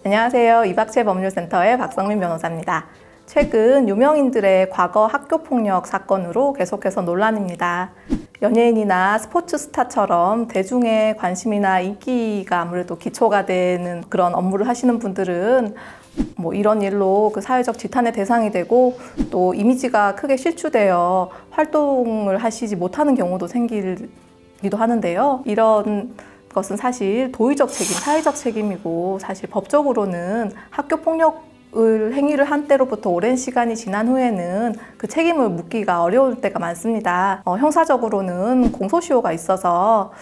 안녕하세요. 이박채 법률센터의 박성민 변호사입니다. 최근 유명인들의 과거 학교폭력 사건으로 계속해서 논란입니다. 연예인이나 스포츠 스타처럼 대중의 관심이나 인기가 아무래도 기초가 되는 그런 업무를 하시는 분들은 이런 일로 그 사회적 지탄의 대상이 되고 또 이미지가 크게 실추되어 활동을 하시지 못하는 경우도 생기기도 하는데요. 이런 것은 사실 도의적 책임, 사회적 책임이고 사실 법적으로는 학교폭력을 행위를 한 때로부터 오랜 시간이 지난 후에는 그 책임을 묻기가 어려울 때가 많습니다. 형사적으로는 공소시효가 있어서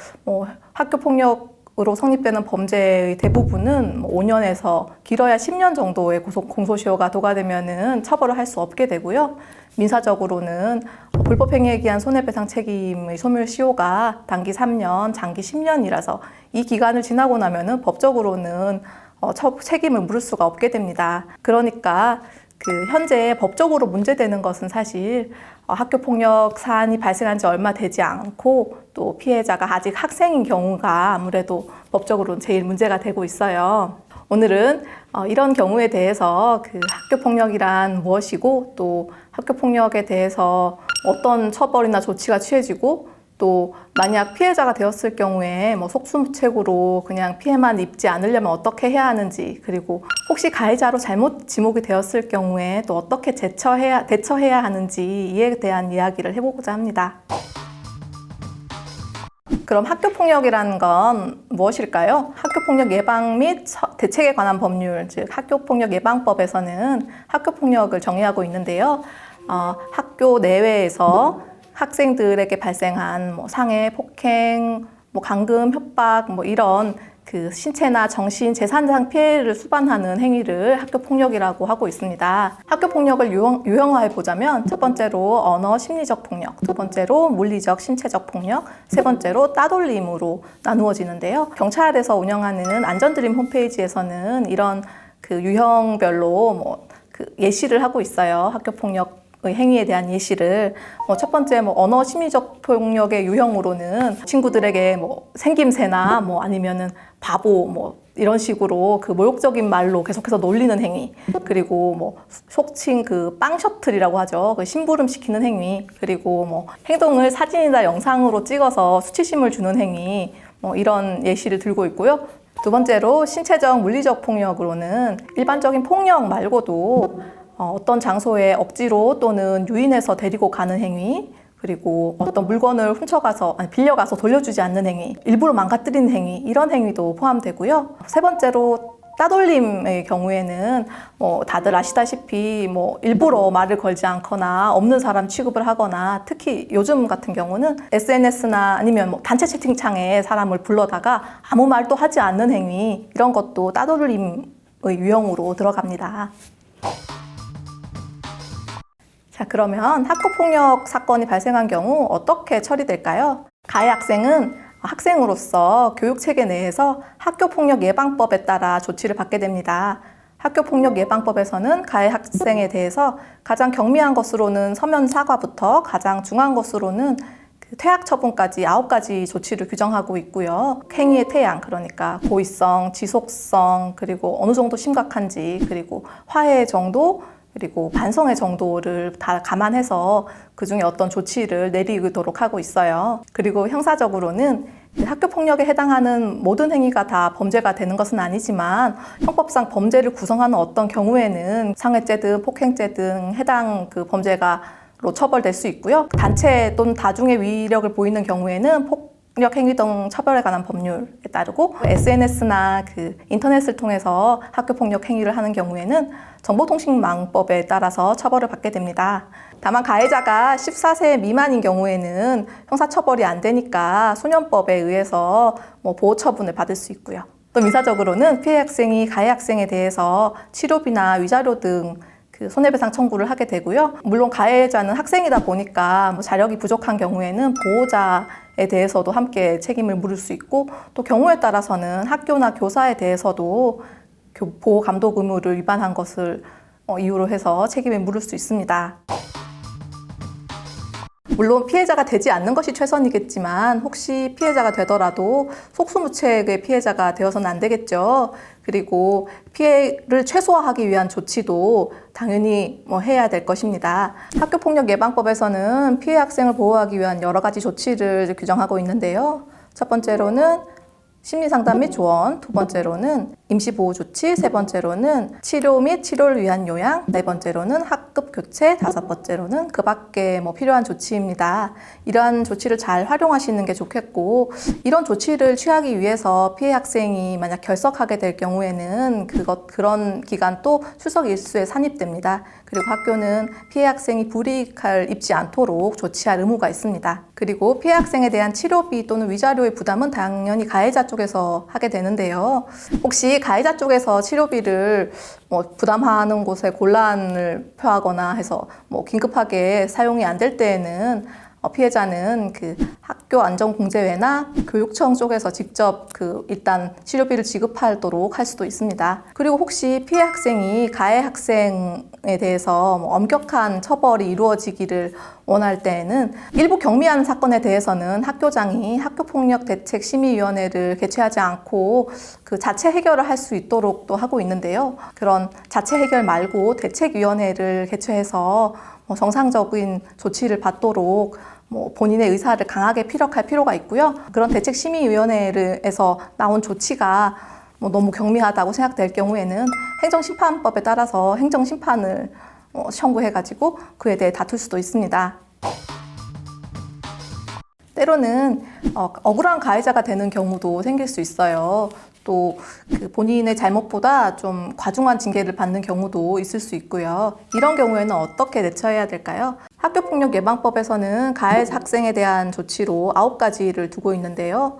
학교폭력으로 성립되는 범죄의 대부분은 5년에서 길어야 10년 정도의 공소시효가 도과되면은 처벌을 할 수 없게 되고요. 민사적으로는 불법행위에 기한 손해배상 책임의 소멸시효가 단기 3년, 장기 10년이라서 이 기간을 지나고 나면은 법적으로는 책임을 물을 수가 없게 됩니다. 그러니까 현재 법적으로 문제되는 것은 사실 학교폭력 사안이 발생한 지 얼마 되지 않고 또 피해자가 아직 학생인 경우가 아무래도 법적으로는 제일 문제가 되고 있어요. 오늘은 이런 경우에 대해서 학교폭력이란 무엇이고 또 학교폭력에 대해서 어떤 처벌이나 조치가 취해지고 또 만약 피해자가 되었을 경우에 속수무책으로 그냥 피해만 입지 않으려면 어떻게 해야 하는지, 그리고 혹시 가해자로 잘못 지목이 되었을 경우에 또 어떻게 대처해야 하는지 이에 대한 이야기를 해보고자 합니다. 그럼 학교폭력이라는 건 무엇일까요? 학교폭력 예방 및 대책에 관한 법률, 즉 학교폭력 예방법에서는 학교폭력을 정의하고 있는데요. 학교 내외에서 학생들에게 발생한 상해, 폭행, 강금, 협박 이런 신체나 정신, 재산상 피해를 수반하는 행위를 학교폭력이라고 하고 있습니다. 학교폭력을 유형화해 보자면 첫 번째로 언어, 심리적 폭력, 두 번째로 물리적, 신체적 폭력, 세 번째로 따돌림으로 나누어지는데요. 경찰에서 운영하는 안전드림 홈페이지에서는 이런 유형별로 예시를 하고 있어요. 학교폭력 행위에 대한 예시를 첫 번째 언어 심리적 폭력의 유형으로는 친구들에게 생김새나 아니면은 바보 이런 식으로 모욕적인 말로 계속해서 놀리는 행위, 그리고 속칭 빵 셔틀이라고 하죠. 심부름 시키는 행위, 그리고 행동을 사진이나 영상으로 찍어서 수치심을 주는 행위, 이런 예시를 들고 있고요. 두 번째로 신체적 물리적 폭력으로는 일반적인 폭력 말고도 어떤 장소에 억지로 또는 유인해서 데리고 가는 행위, 그리고 어떤 물건을 빌려가서 돌려주지 않는 행위, 일부러 망가뜨리는 행위, 이런 행위도 포함되고요. 세 번째로 따돌림의 경우에는 다들 아시다시피 일부러 말을 걸지 않거나 없는 사람 취급을 하거나, 특히 요즘 같은 경우는 SNS나 아니면 단체 채팅창에 사람을 불러다가 아무 말도 하지 않는 행위, 이런 것도 따돌림의 유형으로 들어갑니다. 자, 그러면 학교폭력 사건이 발생한 경우 어떻게 처리될까요? 가해 학생은 학생으로서 교육체계 내에서 학교폭력 예방법에 따라 조치를 받게 됩니다. 학교폭력 예방법에서는 가해 학생에 대해서 가장 경미한 것으로는 서면 사과부터 가장 중한 것으로는 퇴학 처분까지 9가지 조치를 규정하고 있고요. 행위의 태양, 그러니까 고의성, 지속성, 그리고 어느 정도 심각한지, 그리고 화해 정도, 그리고 반성의 정도를 다 감안해서 그중에 어떤 조치를 내리도록 하고 있어요. 그리고 형사적으로는 학교폭력에 해당하는 모든 행위가 다 범죄가 되는 것은 아니지만 형법상 범죄를 구성하는 어떤 경우에는 상해죄 폭행죄 등 해당 범죄가로 처벌될 수 있고요. 단체 또는 다중의 위력을 보이는 경우에는 폭력 행위 등 처벌에 관한 법률에 따르고, SNS나 인터넷을 통해서 학교폭력 행위를 하는 경우에는 정보통신망법에 따라서 처벌을 받게 됩니다. 다만 가해자가 14세 미만인 경우에는 형사처벌이 안 되니까 소년법에 의해서 보호처분을 받을 수 있고요. 또 민사적으로는 피해 학생이 가해 학생에 대해서 치료비나 위자료 등 손해배상 청구를 하게 되고요. 물론 가해자는 학생이다 보니까 자력이 부족한 경우에는 보호자에 대해서도 함께 책임을 물을 수 있고, 또 경우에 따라서는 학교나 교사에 대해서도 보호 감독 의무를 위반한 것을 이유로 해서 책임을 물을 수 있습니다. 물론 피해자가 되지 않는 것이 최선이겠지만 혹시 피해자가 되더라도 속수무책의 피해자가 되어서는 안 되겠죠. 그리고 피해를 최소화하기 위한 조치도 당연히 해야 될 것입니다. 학교폭력예방법에서는 피해 학생을 보호하기 위한 여러 가지 조치를 규정하고 있는데요. 첫 번째로는 심리상담 및 조언, 두 번째로는 임시보호조치, 세 번째로는 치료 및 치료를 위한 요양, 네 번째로는 학급 교체, 다섯 번째로는 그 밖에 필요한 조치입니다. 이러한 조치를 잘 활용하시는 게 좋겠고, 이런 조치를 취하기 위해서 피해 학생이 만약 결석하게 될 경우에는 그런 기간 또 출석 일수에 산입됩니다. 그리고 학교는 피해 학생이 불이익을 입지 않도록 조치할 의무가 있습니다. 그리고 피해 학생에 대한 치료비 또는 위자료의 부담은 당연히 가해자 쪽에서 하게 되는데요. 혹시 가해자 쪽에서 치료비를 부담하는 곳에 곤란을 표하거나 해서 긴급하게 사용이 안 될 때에는 피해자는 그 학교 안전공제회나 교육청 쪽에서 직접 일단 치료비를 지급하도록 할 수도 있습니다. 그리고 혹시 피해 학생이 가해 학생에 대해서 엄격한 처벌이 이루어지기를 원할 때에는 일부 경미한 사건에 대해서는 학교장이 학교폭력대책심의위원회를 개최하지 않고 그 자체 해결을 할 수 있도록 또 하고 있는데요. 그런 자체 해결 말고 대책위원회를 개최해서 정상적인 조치를 받도록 본인의 의사를 강하게 피력할 필요가 있고요. 그런 대책심의위원회에서 나온 조치가 너무 경미하다고 생각될 경우에는 행정심판법에 따라서 행정심판을 청구해가지고 그에 대해 다툴 수도 있습니다. 때로는 억울한 가해자가 되는 경우도 생길 수 있어요. 또 본인의 잘못보다 좀 과중한 징계를 받는 경우도 있을 수 있고요. 이런 경우에는 어떻게 대처해야 될까요? 학교폭력예방법에서는 가해 학생에 대한 조치로 9가지를 두고 있는데요.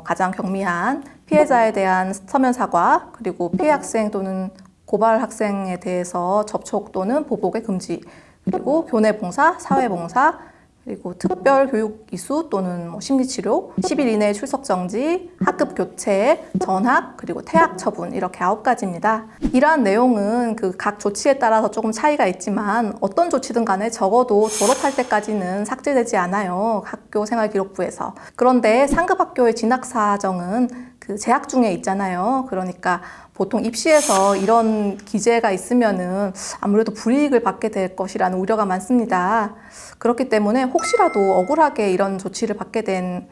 가장 경미한 피해자에 대한 서면 사과, 그리고 피해 학생 또는 고발 학생에 대해서 접촉 또는 보복의 금지, 그리고 교내 봉사, 사회 봉사, 그리고 특별 교육 이수 또는 심리치료, 10일 이내 출석 정지, 학급 교체, 전학, 그리고 퇴학 처분, 이렇게 9가지입니다. 이러한 내용은 각 조치에 따라서 조금 차이가 있지만 어떤 조치든 간에 적어도 졸업할 때까지는 삭제되지 않아요. 학교 생활기록부에서. 그런데 상급 학교의 진학 사정은 재학 중에 있잖아요. 그러니까 보통 입시에서 이런 기재가 있으면은 아무래도 불이익을 받게 될 것이라는 우려가 많습니다. 그렇기 때문에 혹시라도 억울하게 이런 조치를 받게 된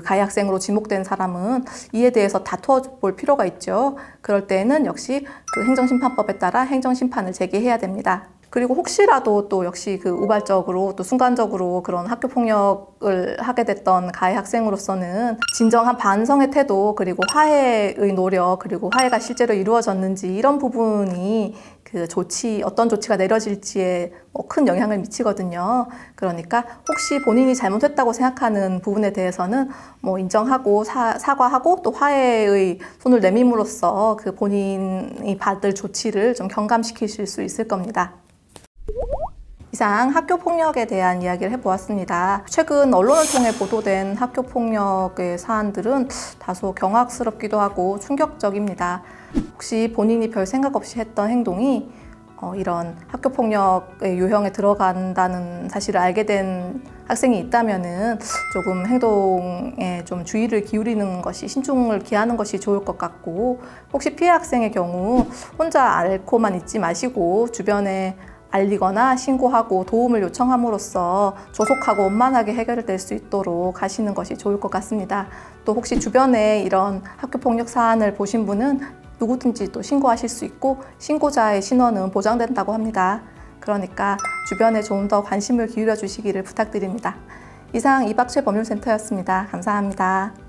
가해 학생으로 지목된 사람은 이에 대해서 다투어 볼 필요가 있죠. 그럴 때는 역시 행정심판법에 따라 행정심판을 제기해야 됩니다. 그리고 혹시라도 또 역시 우발적으로 또 순간적으로 그런 학교 폭력을 하게 됐던 가해 학생으로서는 진정한 반성의 태도, 그리고 화해의 노력, 그리고 화해가 실제로 이루어졌는지 이런 부분이 어떤 조치가 내려질지에 큰 영향을 미치거든요. 그러니까 혹시 본인이 잘못했다고 생각하는 부분에 대해서는 인정하고 사과하고 또 화해의 손을 내밈으로써 본인이 받을 조치를 좀 경감시키실 수 있을 겁니다. 이상 학교폭력에 대한 이야기를 해보았습니다. 최근 언론을 통해 보도된 학교폭력의 사안들은 다소 경악스럽기도 하고 충격적입니다. 혹시 본인이 별 생각 없이 했던 행동이 이런 학교폭력의 유형에 들어간다는 사실을 알게 된 학생이 있다면은 조금 행동에 좀 주의를 기울이는 것이, 신중을 기하는 것이 좋을 것 같고, 혹시 피해 학생의 경우 혼자 앓고만 있지 마시고 주변에 알리거나 신고하고 도움을 요청함으로써 조속하고 원만하게 해결될 수 있도록 하시는 것이 좋을 것 같습니다. 또 혹시 주변에 이런 학교폭력 사안을 보신 분은 누구든지 또 신고하실 수 있고, 신고자의 신원은 보장된다고 합니다. 그러니까 주변에 좀 더 관심을 기울여 주시기를 부탁드립니다. 이상 이박채 법률센터였습니다. 감사합니다.